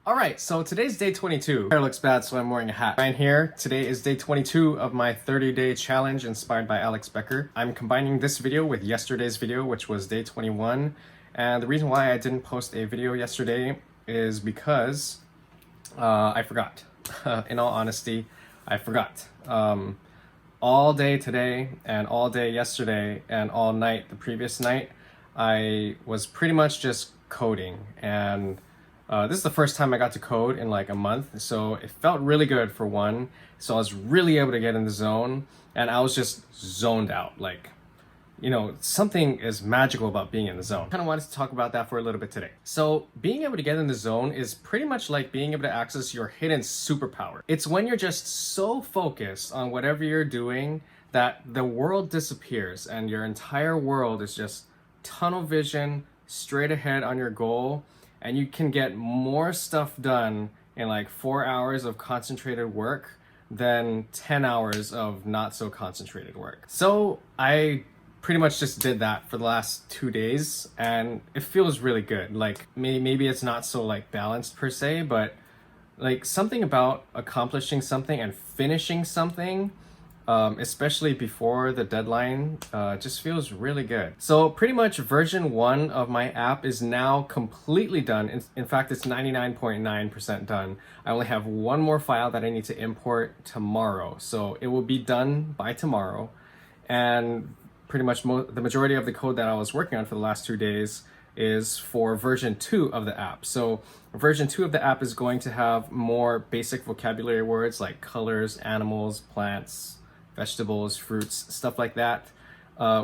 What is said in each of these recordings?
Alright, so today's day 22. Hair looks bad, so I'm wearing a hat. Ryan here. Today is day 22 of my 30-day challenge inspired by Becker. I'm combining this video with yesterday's video, which was day 21. And the reason why I didn't post a video yesterday is because I forgot. In all honesty, I forgot. All day today and all day yesterday and all night the previous night, I was pretty much just coding, and this is the first time I got to code in like a month, so it felt really good for one. So I was really able to get in the zone, and I was just zoned out. Like, you know, something is magical about being in the zone. Kind of wanted to talk about that for a little bit today. So being able to get in the zone is pretty much like being able to access your hidden superpower. It's when you're just so focused on whatever you're doing that the world disappears and your entire world is just tunnel vision, straight ahead on your goal. And you can get more stuff done in like 4 hours of concentrated work than 10 hours of not so concentrated work. So I pretty much just did that for the last 2 days, and it feels really good. Like maybe it's not so like balanced per se, but like something about accomplishing something and finishing something, especially before the deadline, just feels really good. So pretty much version 1 of my app is now completely done. In fact, it's 99.9% done. I only have one more file that I need to import tomorrow. So it will be done by tomorrow. And pretty much the majority of the code that I was working on for the last 2 days is for version 2 of the app. So version 2 of the app is going to have more basic vocabulary words like colors, animals, plants, vegetables, fruits, stuff like that,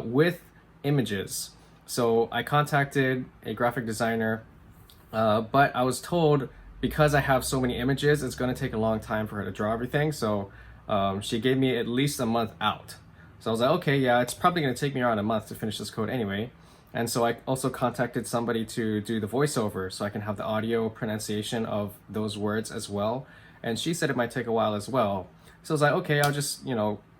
with images. So I contacted a graphic designer, but I was told because I have so many images, it's going to take a long time for her to draw everything. So she gave me at least a month out. So I was like, okay, yeah, it's probably going to take me around a month to finish this code anyway. And so I also contacted somebody to do the voiceover so I can have the audio pronunciation of those words as well. And she said it might take a while as well. So I was like, okay, I'll just,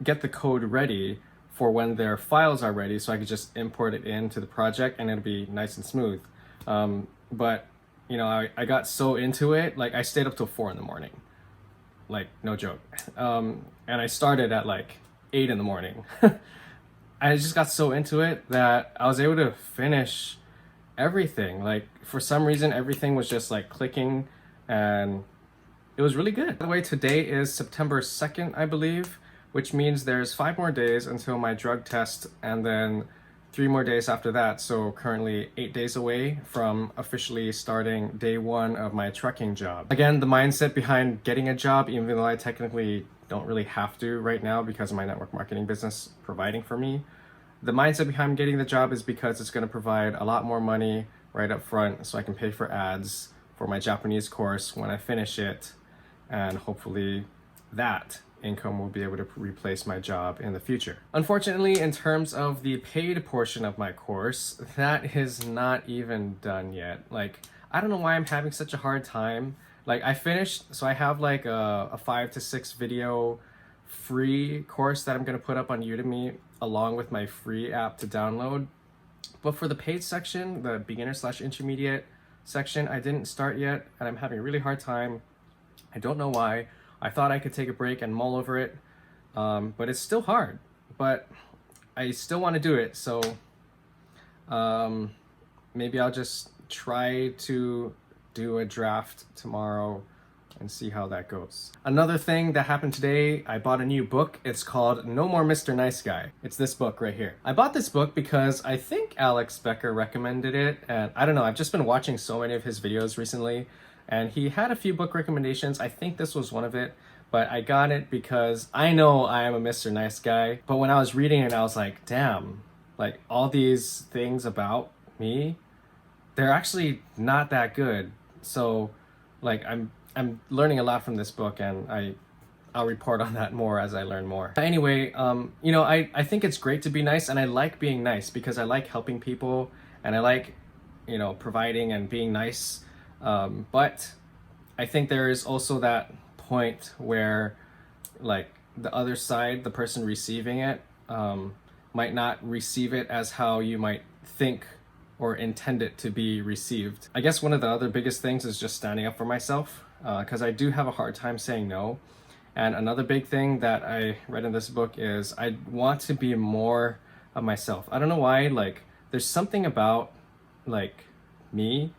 get the code ready for when their files are ready so I could just import it into the project and it'll be nice and smooth. But, I got so into it, like I stayed up till 4 in the morning. Like, no joke. And I started at like 8 in the morning. I just got so into it that I was able to finish everything. Like, for some reason, everything was just like clicking, and it was really good. By the way, today is September 2nd, I believe, which means there's 5 more days until my drug test, and then 3 more days after that. So currently 8 days away from officially starting day 1 of my trucking job. Again, the mindset behind getting a job, even though I technically don't really have to right now because of my network marketing business providing for me. The mindset behind getting the job is because it's going to provide a lot more money right up front so I can pay for ads for my Japanese course when I finish it. And hopefully that income will be able to replace my job in the future. Unfortunately, in terms of the paid portion of my course, that is not even done yet. Like, I don't know why I'm having such a hard time. Like, I finished, so I have like a 5 to 6 video free course that I'm going to put up on Udemy along with my free app to download. But for the paid section, the beginner/intermediate section, I didn't start yet, and I'm having a really hard time. I don't know why. I thought I could take a break and mull over it, but it's still hard. But I still want to do it, so maybe I'll just try to do a draft tomorrow and see how that goes. Another thing that happened today, I bought a new book. It's called No More Mr. Nice Guy. It's this book right here. I bought this book because I think Becker recommended it, and I don't know, I've just been watching so many of his videos recently, and he had a few book recommendations. I think this was one of it, but I got it because I know I am a Mr. Nice Guy. But when I was reading it, I was like, damn, like all these things about me, they're actually not that good. So like I'm learning a lot from this book, and I'll report on that more as I learn more. Anyway, I think it's great to be nice, and I like being nice because I like helping people, and I like, providing and being nice. But I think there is also that point where like the other side, the person receiving it, might not receive it as how you might think or intend it to be received. I guess one of the other biggest things is just standing up for myself, because I do have a hard time saying no. And another big thing that I read in this book is I want to be more of myself. I don't know why, like there's something about like me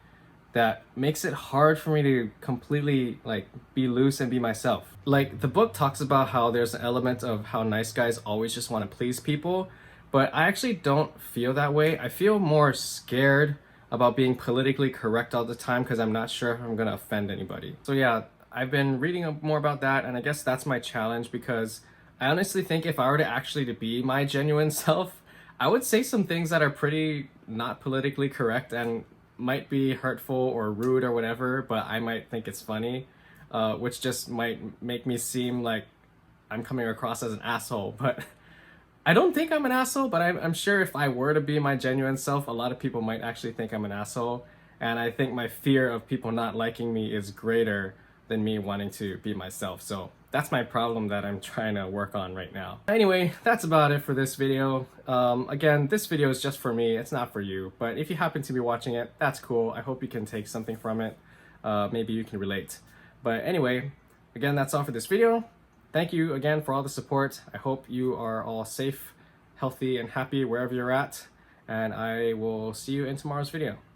that makes it hard for me to completely like be loose and be myself. Like the book talks about how there's an element of how nice guys always just want to please people, but I actually don't feel that way. I feel more scared about being politically correct all the time because I'm not sure if I'm gonna offend anybody. So yeah, I've been reading more about that, and I guess that's my challenge, because I honestly think if I were to actually to be my genuine self, I would say some things that are pretty not politically correct and might be hurtful or rude or whatever, but I might think it's funny, which just might make me seem like I'm coming across as an asshole. But I don't think I'm an asshole, but I'm sure if I were to be my genuine self, a lot of people might actually think I'm an asshole. And I think my fear of people not liking me is greater than me wanting to be myself. So that's my problem that I'm trying to work on right now. Anyway, that's about it for this video. Again, this video is just for me, it's not for you. But if you happen to be watching it, that's cool. I hope you can take something from it. Maybe you can relate. But anyway, again, that's all for this video. Thank you again for all the support. I hope you are all safe, healthy, and happy wherever you're at. And I will see you in tomorrow's video.